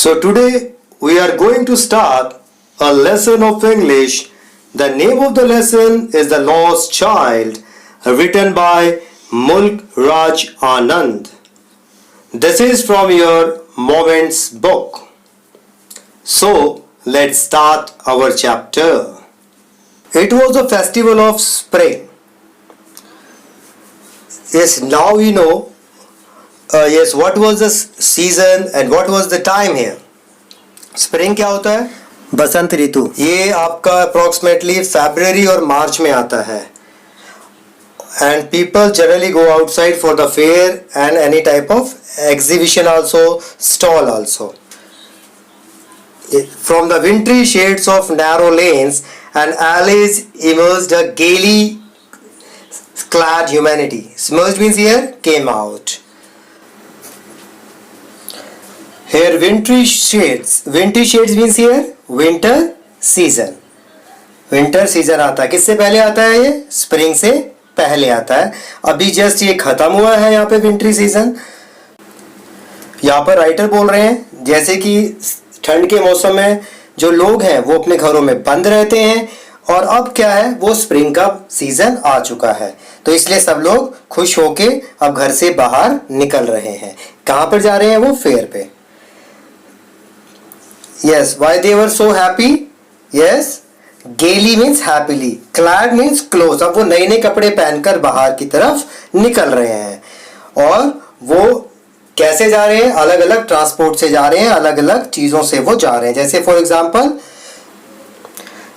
So today we are going to start a lesson of English. The name of the lesson is The Lost Child, written by Mulk Raj Anand. This is from your Moments book. So let's start our chapter. It was the festival of spring. Yes, now you know what was the season and what was the time here. Spring क्या होता है? बसंत ऋतु. ये आपका approximately फरवरी और मार्च में आता है. And people generally go outside for the fair and any type of exhibition also, stall also. From the wintry shades of narrow lanes and alleys emerged a gaily clad humanity. Emerged means here came out. Here wintry shades means here winter season. Winter season आता है. किससे पहले आता है ये? Spring से पहले आता है. अभी जस्ट ये खत्म हुआ है यहाँ पे विंट्री सीजन. यहाँ पर राइटर बोल रहे हैं जैसे कि ठंड के मौसम में जो लोग हैं वो अपने घरों में बंद रहते हैं और अब क्या है वो स्प्रिंग का सीजन आ चुका है तो इसलिए सब लोग खुश होके अब घर से बाहर निकल रहे हैं. कहाँ पर जा रहे हैं वो? फेयर पे. Yes, why they were so happy? Yes, gaily means happily, clad means clothes. अब वो नए नए कपड़े पहनकर बाहर की तरफ निकल रहे हैं और वो कैसे जा रहे हैं? अलग अलग ट्रांसपोर्ट से जा रहे हैं, अलग अलग चीजों से वो जा रहे हैं. जैसे for example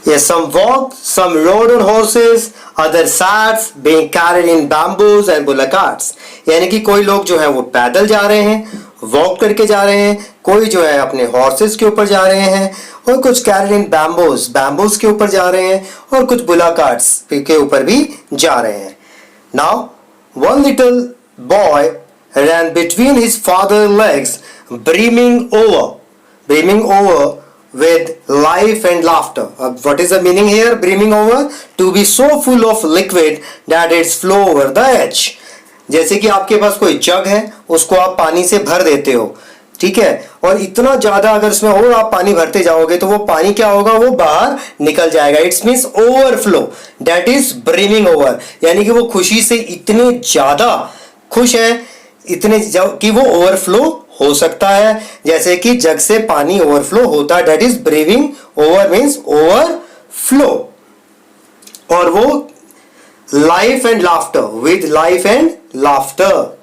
yes, some walked, some rode on horses, other sat being carried in bamboos and bullock carts. यानी कि कोई लोग जो है वो पैदल जा रहे हैं, वॉक करके जा रहे हैं, कोई जो है अपने हॉर्सेस के ऊपर जा रहे हैं और कुछ कैरिड इन बैम्बूज के ऊपर जा रहे हैं और कुछ बुला कार्ट्स के ऊपर भी जा रहे हैं. Now one little boy ran between his father's legs brimming over with life and laughter. What is the meaning here? Brimming over, to be so full of liquid that it's flow over the edge. जैसे कि आपके पास कोई जग है उसको आप पानी से भर देते हो, ठीक है, और इतना ज्यादा अगर उसमें और आप पानी भरते जाओगे तो वो पानी क्या होगा? वो बाहर निकल जाएगा. It's means overflow. That is brimming over. यानी कि वो खुशी से इतने ज्यादा खुश है इतने कि वो ओवरफ्लो हो सकता है. जैसे कि जग से पानी ओवरफ्लो होता है. That is brimming over means overflow. और वो life and laughter, with life and laughter.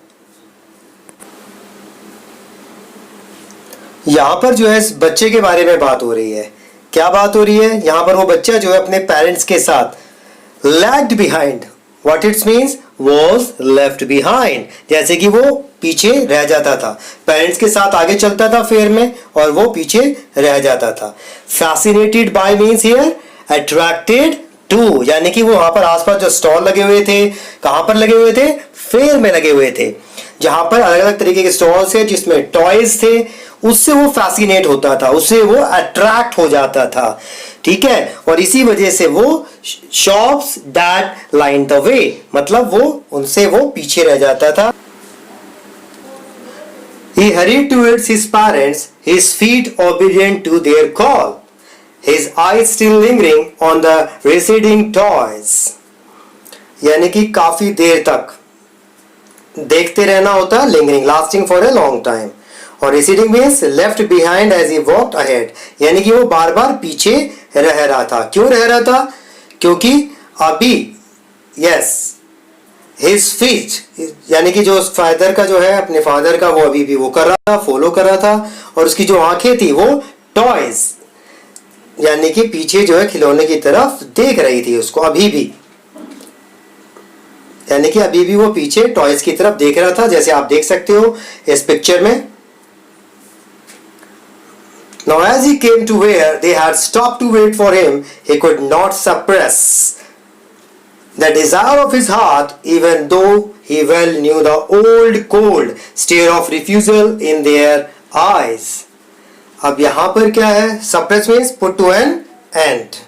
यहां पर जो है इस बच्चे के बारे में बात हो रही है. क्या बात हो रही है? यहां पर वो बच्चा जो है अपने पेरेंट्स के साथ lagged behind. What it's means? Was left behind. जैसे कि वो पीछे रह जाता था. पेरेंट्स के साथ आगे चलता था फेयर में और वो पीछे रह जाता था. Fascinated by means here attracted to. यानी कि वो वहां पर आसपास जो स्टॉल लगे हुए थे, कहां पर लगे हुए थे? फेयर में लगे हुए थे, जहां पर अलग अलग तरीके के स्टॉल्स थे जिसमें टॉयज थे. उससे वो फैसिनेट होता था, उससे वो अट्रैक्ट हो जाता था, ठीक है. और इसी वजह से वो shops that line the way, मतलब वो उनसे वो पीछे रह जाता था. He hurried towards his parents, his feet obedient to their call, his eyes still lingering on the receding toys. यानी कि काफी देर तक देखते रहना होता, lingering, lasting for a long time. और receding means left behind as he walked ahead. यानी कि वो बार बार पीछे रह रहा था. क्यों रह रहा था? क्योंकि अभी yes his feet, यानी कि जो फादर का जो है अपने फादर का वो अभी भी वो कर रहा था, फॉलो कर रहा था. और उसकी जो आंखें थी वो टॉयज यानी कि पीछे जो है खिलौने की तरफ देख रही थी उसको अभी भी. यानी कि अभी भी वो पीछे टॉयज की तरफ देख रहा था, जैसे आप देख सकते हो इस पिक्चर में. Now as he came to where they had stopped to wait for him, he could not suppress the desire of his heart, even though he well knew the old cold stare of refusal in their eyes. अब यहां पर क्या है? Suppress means put to an end.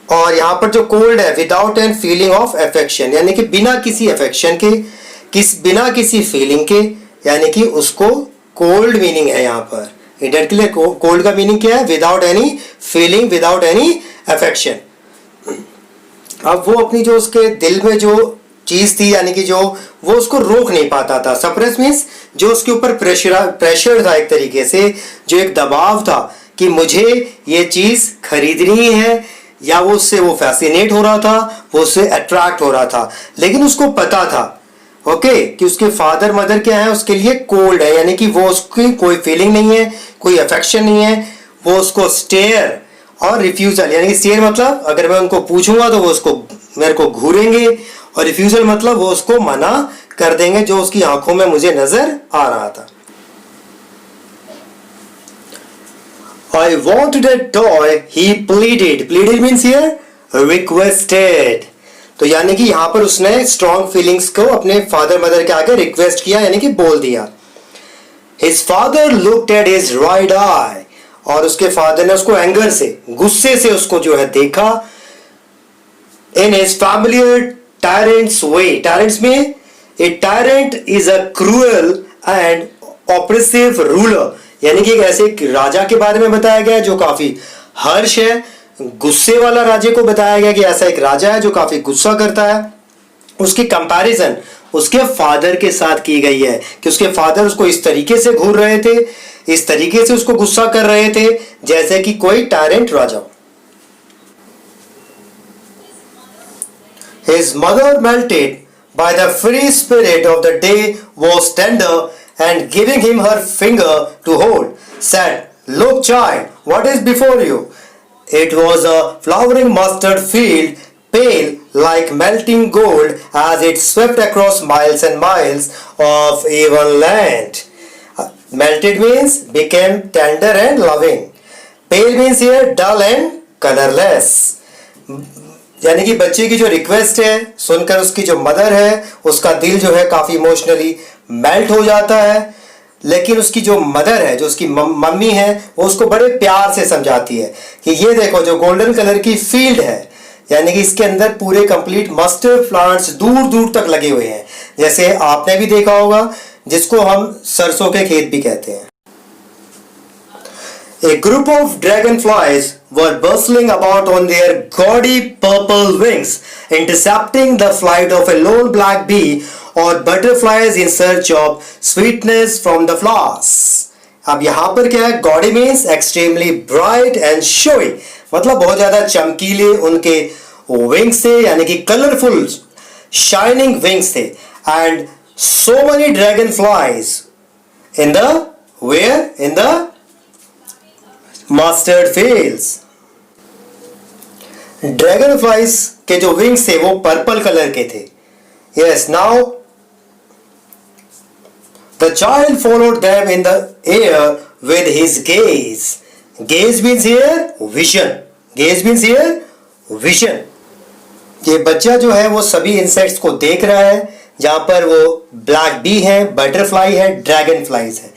और यहां पर जो cold है, without an feeling of affection, यानी कि बिना किसी affection के, बिना किसी feeling के, यानी कि उसको cold meaning है यहां पर. डेड के लिए कोल्ड का मीनिंग क्या है? Without any feeling, without any affection. अब वो अपनी जो उसके दिल में जो चीज थी, यानी कि जो वो उसको रोक नहीं पाता था। सप्रेस मीन्स जो उसके ऊपर प्रेशर था, एक तरीके से जो एक दबाव था कि मुझे ये चीज खरीदनी है, या वो उससे वो फैसिनेट हो रहा था, वो उससे अट्रैक्ट हो रहा था। लेकिन उसको पता था ओके कि उसके फादर मदर क्या है, उसके लिए कोल्ड है, यानी कि वो उसकी कोई फीलिंग नहीं है, कोई अफेक्शन नहीं है। वो उसको स्टेयर और रिफ्यूजल, यानी कि स्टेयर मतलब अगर मैं उनको पूछूंगा तो वो उसको मेरे को घूरेंगे, और रिफ्यूजल मतलब वो उसको मना कर देंगे, जो उसकी आंखों में मुझे नजर आ रहा था। I wanted a toy, he pleaded. Pleaded means here requested. तो यानी कि यहां पर उसने स्ट्रॉन्ग फीलिंग्स को अपने फादर मदर के आगे रिक्वेस्ट किया, यानी कि बोल दिया। His father looked at his right eye. और उसके फादर ने उसको एंगर से, गुस्से से उसको जो है देखा। In his familiar tyrant's way. Tyrants में a tyrant is a cruel and oppressive ruler. यानी कि एक ऐसे राजा के बारे में बताया गया जो काफी हर्ष है, गुस्से वाला राजा को बताया गया कि ऐसा एक राजा है जो काफी गुस्सा करता है। उसकी कंपैरिजन उसके फादर के साथ की गई है कि उसके फादर उसको इस तरीके से घूर रहे थे, इस तरीके से उसको गुस्सा कर रहे थे जैसे कि कोई tyrant Raja. His mother melted by the free spirit of the day was tender, and giving him her finger to hold, said, "Look, child, what is before you?" It was a flowering mustard field, pale like melting gold as it swept across miles and miles of even land. Melted means became tender and loving. Pale means here dull and colorless. यानी कि बच्चे की जो request है सुनकर उसकी जो mother है उसका दिल जो है काफी इमोशनली मेल्ट हो जाता है। लेकिन उसकी जो मदर है, जो उसकी मम्मी है, वो उसको बड़े प्यार से समझाती है कि ये देखो जो गोल्डन कलर की फील्ड है, यानी कि इसके अंदर पूरे कंप्लीट मस्टर्ड प्लांट्स दूर दूर तक लगे हुए हैं, जैसे आपने भी देखा होगा जिसको हम सरसों के खेत भी कहते हैं। A group of dragonflies were bustling about on their gaudy purple wings, intercepting the flight of a lone black bee or butterflies in search of sweetness from the flowers. अब यहाँ पर क्या है? Gaudy means extremely bright and showy, मतलब बहुत ज्यादा चमकीले उनके wings थे, यानी कि colorful shining wings थे। And so many dragonflies in the where? In the mustard fields. Dragon flies के जो विंग्स थे वो पर्पल कलर के थे। Yes, now the child followed them in the air with his gaze. Gaze means here vision. Gaze means here vision. ये बच्चा जो है वो सभी इंसेक्ट्स को देख रहा है, जहां पर वो ब्लैक बी है, बटरफ्लाई है, ड्रैगन फ्लाइज है।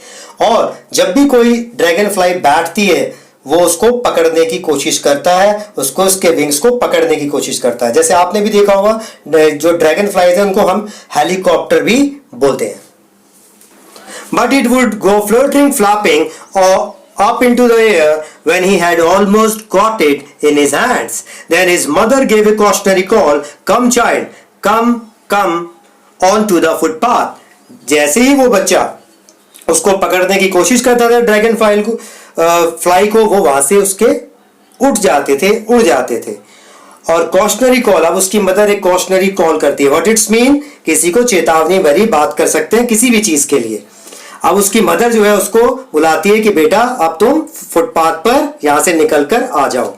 और जब भी कोई ड्रैगन फ्लाई बैठती है वो उसको पकड़ने की कोशिश करता है, उसको उसके विंग्स को पकड़ने की कोशिश करता है। जैसे आपने भी देखा होगा जो ड्रैगन फ्लाइज है उनको हम हेलीकॉप्टर भी बोलते हैं। But it would go fluttering, flapping or up into the air when he had almost got it in his hands. Then his mother gave a cautionary call, "Come, child, come, come on to the footpath." जैसे ही वो बच्चा उसको पकड़ने की कोशिश करता था dragon fly को, वो वहां से उसके उड़ जाते थे। और कॉशनरी कॉल, अब उसकी मदर एक कॉशनरी कॉल करती है। What it's mean? किसी को चेतावनी भरी बात कर सकते हैं किसी भी चीज के लिए। अब उसकी मदर जो है उसको बुलाती है कि बेटा अब तुम फुटपाथ पर यहां से निकल कर आ जाओ।